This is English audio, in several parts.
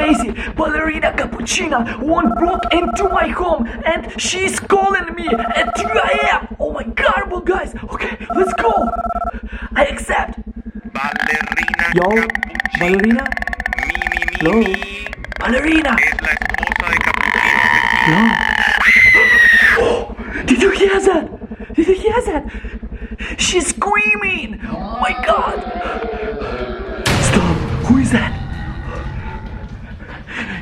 crazy. Ballerina Capuchina won't broke into my home and she's calling me at 3 a.m. Oh my god, well, guys. Okay, let's go. I accept. Ballerina Yo, Capuchina. Ballerina? Hello? Ballerina? Es la esposa de Capuchino asesino. Hello? Oh, did you hear that? Did you hear that? She's screaming. Oh my god. Stop. Who is that?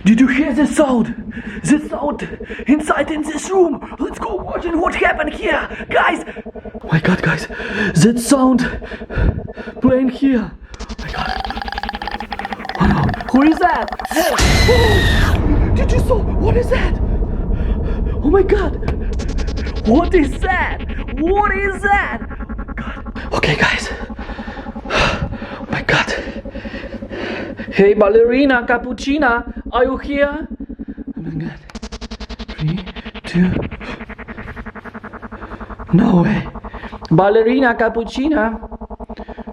Did you hear the sound? The sound inside in this room. Let's go watch and what happened here. Guys. Oh my god, guys. That sound playing here. Oh my god. Oh no. Who is that? Hey. Oh. Did you saw? What is that? Oh my god. What is that? What is that? Oh my god. Okay, guys. Oh my god. Hey, Ballerina Capuchina, are you here? Oh my god. 3, 2. No way. Ballerina Capuchina.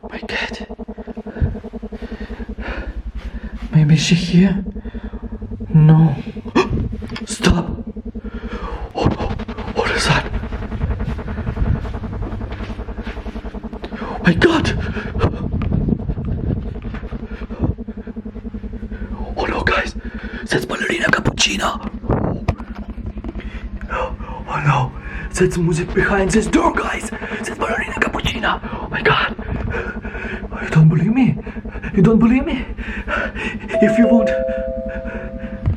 Oh my god. Maybe she here? No. Stop. Oh no. What is that? Oh my god. Oh no, guys, that's Ballerina Capuchina. Oh no, that's music behind this door, guys. That's Ballerina Capuchina. Oh my god. You don't believe me? You don't believe me? If you won't.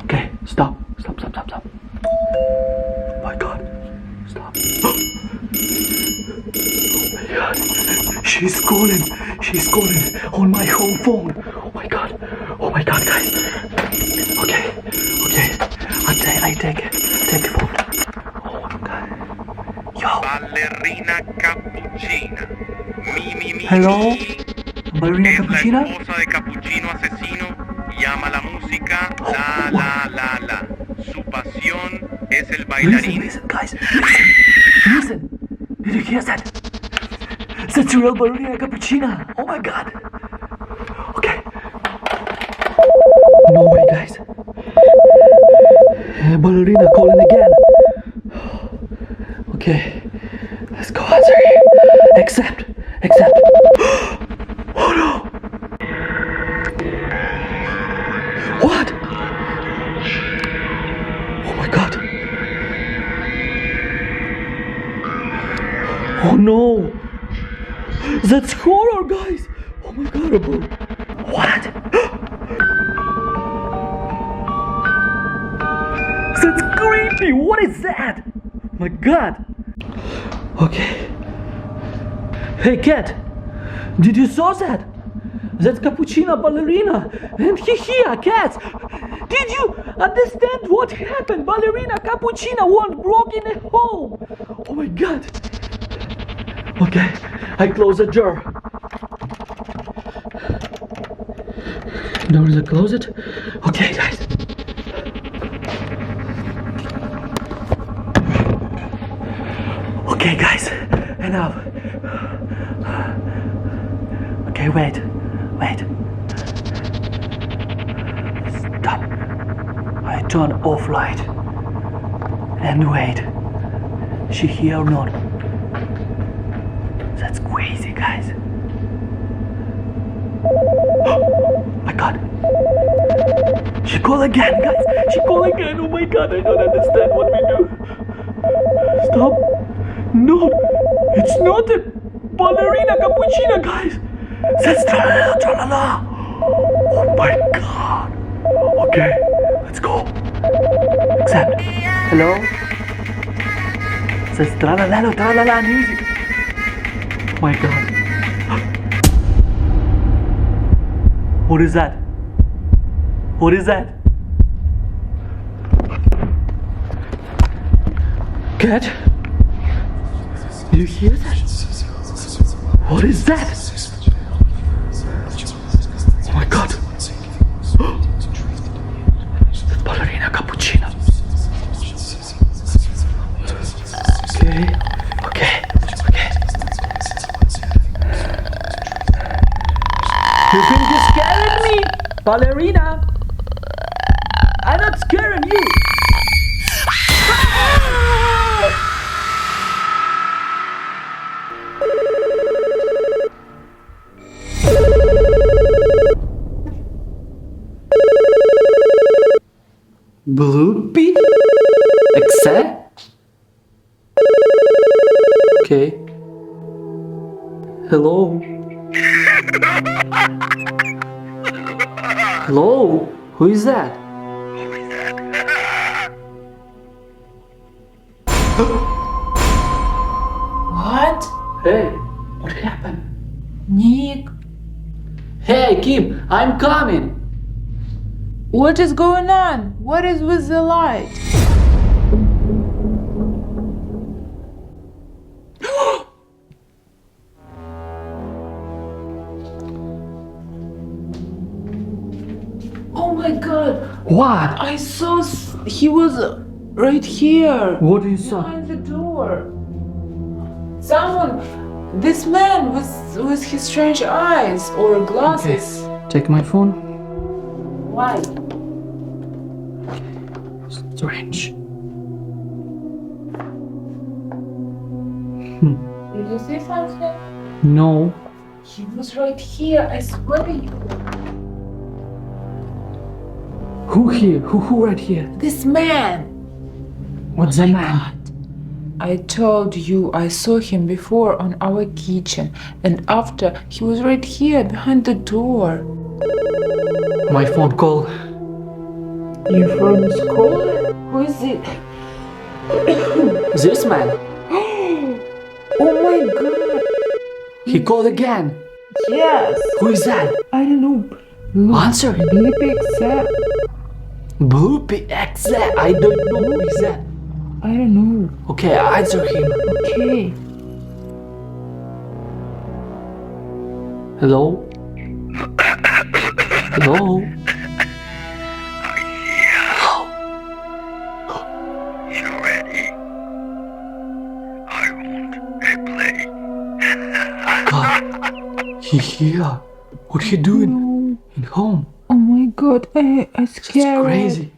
Okay, stop. Oh my god. Stop. Oh my god. She's calling on my home phone. Oh my god, guys. Okay. I take the phone. Oh my god. Yo. Ballerina Capuchina. Hello? Ballerina Es la Capuchina? esposa de Capuchino asesino y ama la música. La. Su pasión es el bailarín. Listen, guys. Listen. Did you hear that? That's real Ballerina Capuchina. Oh my god. Okay. No way, guys. Ballerina calling again. Okay. Let's go answer here. Accept. Oh no. What? Oh my god. Oh no. That's horror, guys. Oh my god. What? That's creepy. What is that? Oh my god. Okay. Hey, cat. Did you saw that? That's Capuchina Ballerina. And he here, cat. Did you understand what happened? Ballerina Capuchina won't broke in a home. Oh my god. Okay, I close the door. Door is closed. Okay, guys. Okay, guys. Enough. Okay, wait. Stop. I turn off light. And wait. She here or not? That's crazy, guys. Oh my god. She call again, guys. Oh my god, I don't understand what we do. Stop. No, it's not a Ballerina Capuchina, guys. That's tra-la-la. Oh my god. Okay, let's go. Accept. Hello? That's tra-la-la music. Oh my god. What is that? Cat? Did you hear that? What is that? Oh my god. That's Ballerina Capuchina. Okay. You think you're scaring me, Ballerina? scaring you? Bloopy? Accept? Okay. Hello? Hello? Who is that? What? Hey, what happened? Nick, Hey, Kim, I'm coming. what is going on? What is with the light? Oh my god, What? I saw he was right here. What do you saw? Behind the door. Someone, this man with his strange eyes or glasses. Take my phone. Why? Strange. Did you see something? No. He was right here, I swear to you. Who here? Who right here? This man! What's the man? I told you I saw him before on our kitchen, and after he was right here behind the door. My phone call. Your phone is calling? Who is it? This man. Oh my god! He called again. Yes! Who is that? I don't know. Answer. NikPig said. Bloopy exact. I don't know who is that. I don't know. Okay, answer him. Okay. Hello? Hello? You ready? I want a play. God. He here. What he doing? In home. Oh my god, I That's scared. crazy.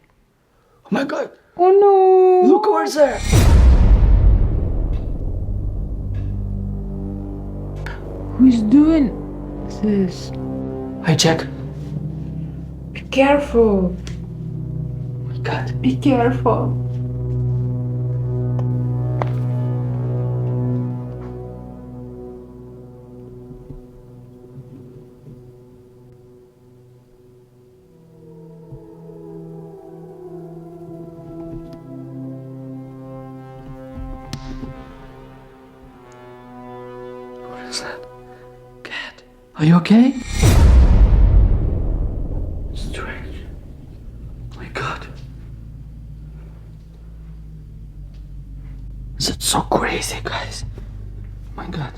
Oh my god. Oh no! Look over there. Who's doing this? I check. Be careful. Oh my god. Be careful. What is that? Cat. Are you okay? Strange. Oh my god. That's so crazy, guys. Oh my god.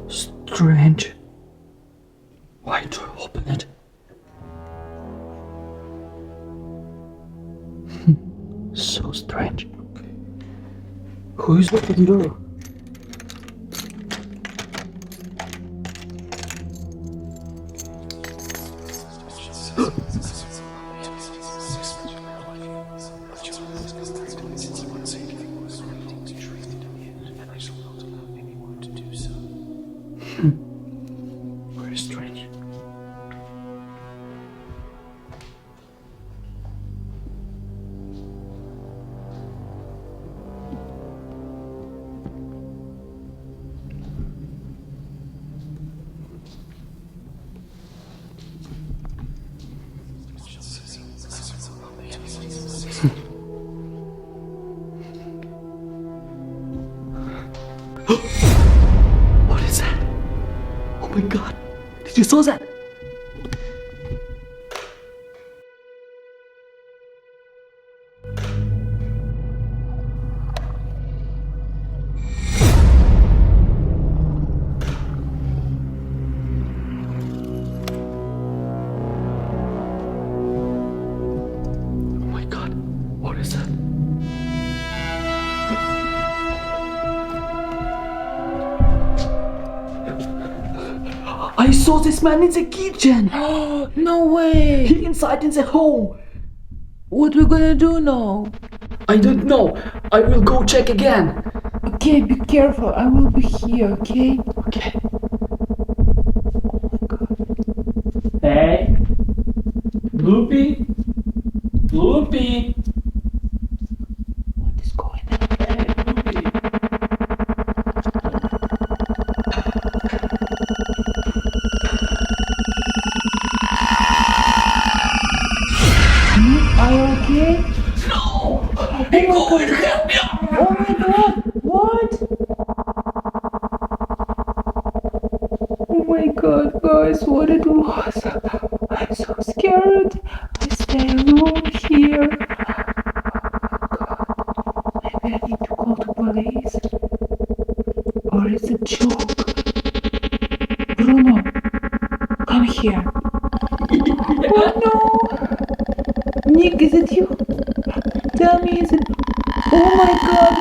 Strange. Why do I open it? So strange. Who is opening the door? Very strange. What is that? Oh my god! Did you saw that? Oh my god! What is that? I saw this man in the kitchen. No way! He inside in the home. What we gonna do now? I don't know. I will go check again. Okay, be careful. I will be here, okay? Okay. Hey, Bloopy, Bloopy. What is going on? Hey, Bloopy. Are you okay? No, he going to help me. Oh my god! What? Oh my god, guys, what it was? I'm so scared. I stay alone here. Oh my god. Maybe I need to call the police. Or is it a joke? Bruno, come here. Oh no! Nick, is it you? Tell me, is it... Oh my god,